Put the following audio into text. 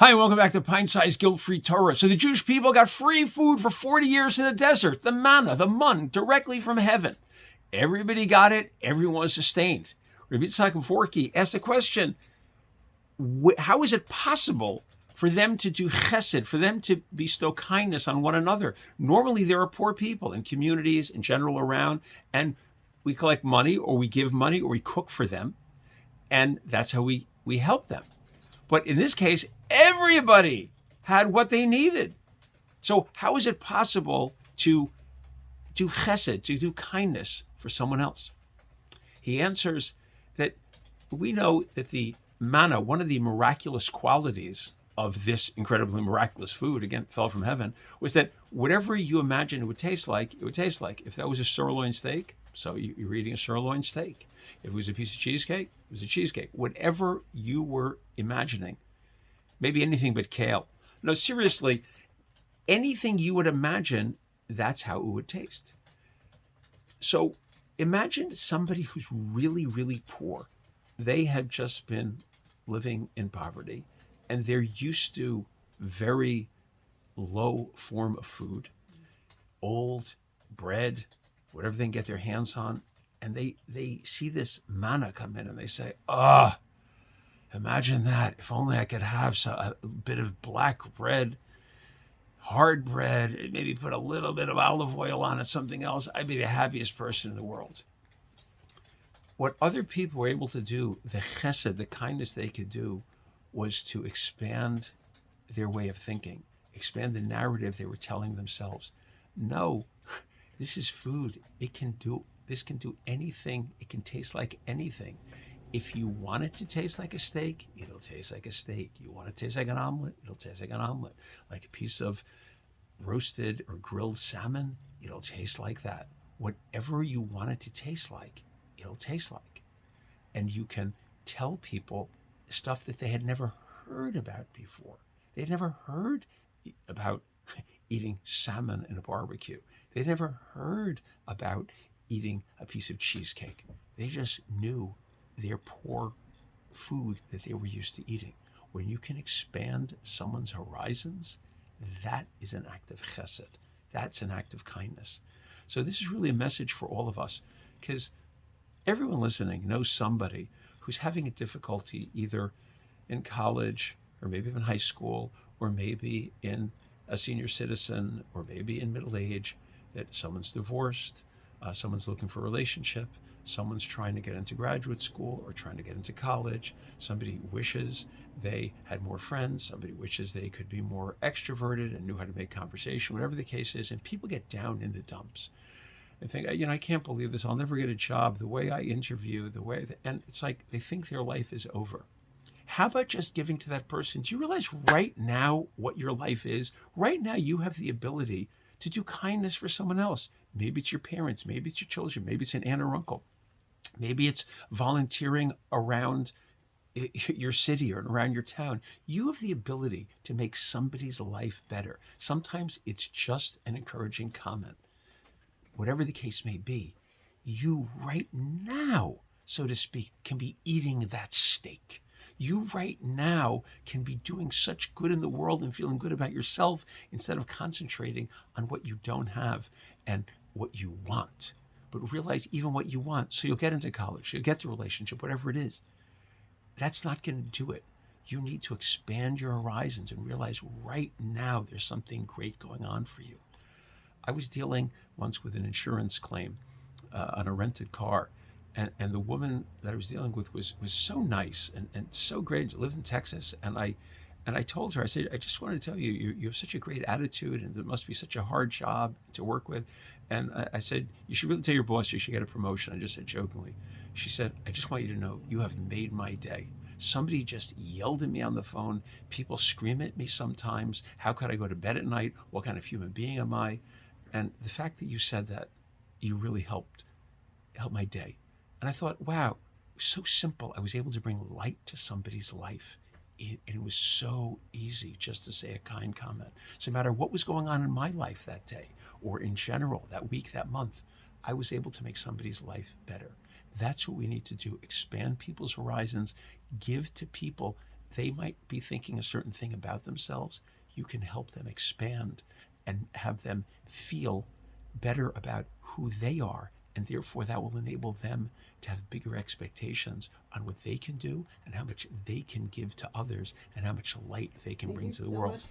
Hi, and welcome back to Pint-Sized Guilt-Free Torah. So the Jewish people got free food for 40 years in the desert, the manna, the mun, directly from heaven. Everybody got it. Everyone was sustained. Rabbi Forky asked the question, how is it possible for them to do chesed, for them to bestow kindness on one another? Normally, there are poor people in communities in general around, and we collect money, or we give money, or we cook for them, and that's how we help them. But in this case, everybody had what they needed. So how is it possible to do chesed, to do kindness for someone else? He answers that we know that the manna, one of the miraculous qualities of this incredibly miraculous food, again, fell from heaven, was that whatever you imagine it would taste like, it would taste like. If that was a sirloin steak, so you're eating a sirloin steak. If it was a piece of cheesecake, it was a cheesecake. Whatever you were imagining, maybe anything but kale. No, seriously, anything you would imagine, that's how it would taste. So imagine somebody who's really, really poor. They have just been living in poverty, and they're used to very low form of food, old bread, whatever they can get their hands on, and they see this manna come in and they say, imagine that. If only I could have a bit of black bread, hard bread, maybe put a little bit of olive oil on it, something else, I'd be the happiest person in the world. What other people were able to do, the chesed, the kindness they could do, was to expand their way of thinking, expand the narrative they were telling themselves. No, this is food. This can do anything. It can taste like anything. If you want it to taste like a steak, it'll taste like a steak. You want it to taste like an omelet, it'll taste like an omelet. Like a piece of roasted or grilled salmon, it'll taste like that. Whatever you want it to taste like, it'll taste like. And you can tell people stuff that they had never heard about before. They'd never heard about eating salmon in a barbecue. They'd never heard about eating a piece of cheesecake. They just knew their poor food that they were used to eating. When you can expand someone's horizons, that is an act of chesed. That's an act of kindness. So this is really a message for all of us, because everyone listening knows somebody who's having a difficulty either in college, or maybe even high school, or maybe in a senior citizen, or maybe in middle age, that someone's divorced, someone's looking for a relationship, someone's trying to get into graduate school or trying to get into college, somebody wishes they had more friends, somebody wishes they could be more extroverted and knew how to make conversation, whatever the case is, and people get down in the dumps. They think, I can't believe this, I'll never get a job, the way I interview, and it's like they think their life is over. How about just giving to that person? Do you realize right now what your life is? Right now you have the ability to do kindness for someone else. Maybe it's your parents, maybe it's your children, maybe it's an aunt or uncle. Maybe it's volunteering around your city or around your town. You have the ability to make somebody's life better. Sometimes it's just an encouraging comment. Whatever the case may be, you right now, so to speak, can be eating that steak. You right now can be doing such good in the world and feeling good about yourself instead of concentrating on what you don't have and what you want. But realize even what you want, so you'll get into college, you'll get the relationship, whatever it is, that's not going to do it. You need to expand your horizons and realize right now there's something great going on for you. I was dealing once with an insurance claim on a rented car, and the woman that I was dealing with was so nice and so great. She lived in Texas, and I told her, I said, I just wanted to tell you, you have such a great attitude, and it must be such a hard job to work with. And I said, you should really tell your boss you should get a promotion. I just said jokingly. She said, I just want you to know you have made my day. Somebody just yelled at me on the phone. People scream at me sometimes. How could I go to bed at night? What kind of human being am I? And the fact that you said that, you really helped my day. And I thought, wow, it was so simple. I was able to bring light to somebody's life. And it was so easy just to say a kind comment. So no matter what was going on in my life that day, or in general, that week, that month, I was able to make somebody's life better. That's what we need to do. Expand people's horizons, give to people they might be thinking a certain thing about themselves. You can help them expand and have them feel better about who they are, and therefore that will enable them to have bigger expectations on what they can do and how much they can give to others and how much light they can bring to the world.